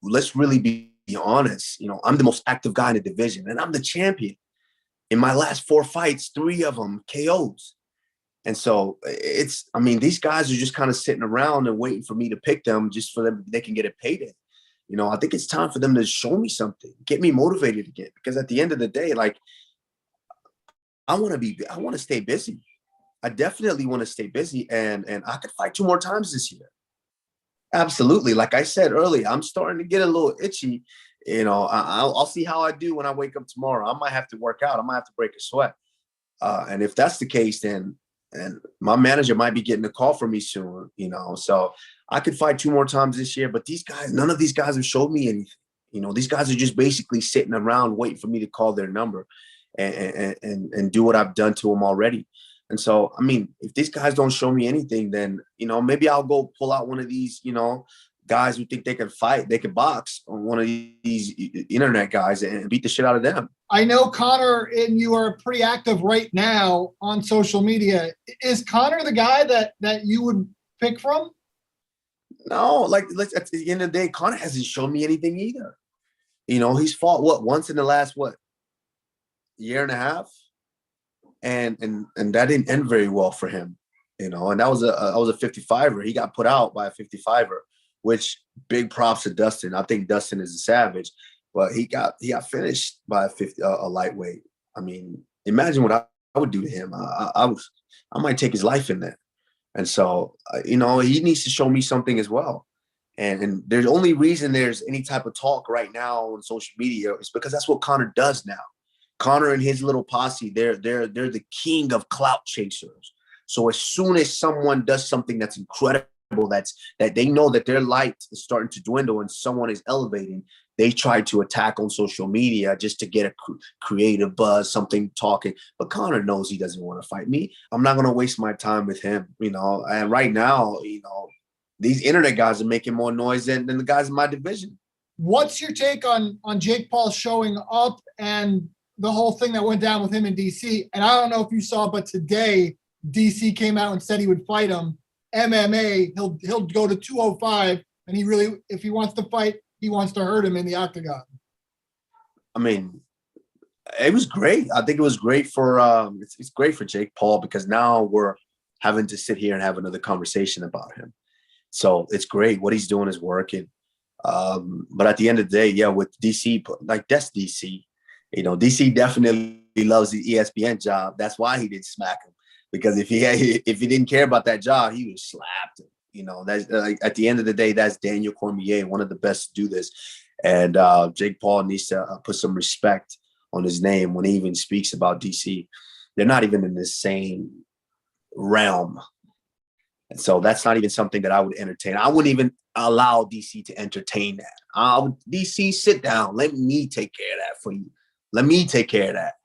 let's really be honest. I'm the most active guy in the division, and I'm the champion. In my last 4 fights, 3 of them KOs. And so these guys are just kind of sitting around and waiting for me to pick them just for them, they can get a payday. I think it's time for them to show me something, get me motivated again. Because at the end of the day, like, I want to stay busy. I definitely want to stay busy, and I could fight 2 more times this year. Absolutely. Like I said earlier, I'm starting to get a little itchy. I'll see how I do when I wake up tomorrow. I might have to work out. I might have to break a sweat. And if that's the case, then and my manager might be getting a call from me soon. So I could fight 2 more times this year. But these guys, none of these guys have showed me anything. These guys are just basically sitting around waiting for me to call their number and do what I've done to them already. And so, if these guys don't show me anything, then, maybe I'll go pull out one of these, guys who think they can fight, they can box, on one of these internet guys and beat the shit out of them. I know Conor and you are pretty active right now on social media. Is Conor the guy that you would pick from? No, at the end of the day, Conor hasn't shown me anything either. He's fought once in the last year and a half. And that didn't end very well for him, and that was a 55er. He got put out by a 55er, which big props to Dustin. I think Dustin is a savage, but he got finished by a lightweight. Imagine what I would do to him. I might take his life in there. And so, he needs to show me something as well. And there's only reason there's any type of talk right now on social media is because that's what Conor does now. Conor and his little posse, they're the king of clout chasers. So as soon as someone does something that's incredible, that they know that their light is starting to dwindle and someone is elevating, they try to attack on social media just to get a creative buzz, something talking. But Conor knows he doesn't want to fight me. I'm not going to waste my time with him, And right now, these internet guys are making more noise than the guys in my division. What's your take on Jake Paul showing up and the whole thing that went down with him in DC? And I don't know if you saw, but today DC came out and said he would fight him MMA. He'll go to 205, and if he wants to fight, he wants to hurt him in the octagon. It was great. I think it was great for it's great for Jake Paul, because now we're having to sit here and have another conversation about him. So it's great. What he's doing is working. But at the end of the day, yeah, with DC, like, that's DC. DC definitely loves the ESPN job. That's why he did smack him, because if he didn't care about that job, he would have slapped him. That's at the end of the day, that's Daniel Cormier, one of the best to do this. And Jake Paul needs to put some respect on his name when he even speaks about DC. They're not even in the same realm. And so that's not even something that I would entertain. I wouldn't even allow DC to entertain that. DC, sit down. Let me take care of that for you. Let me take care of that.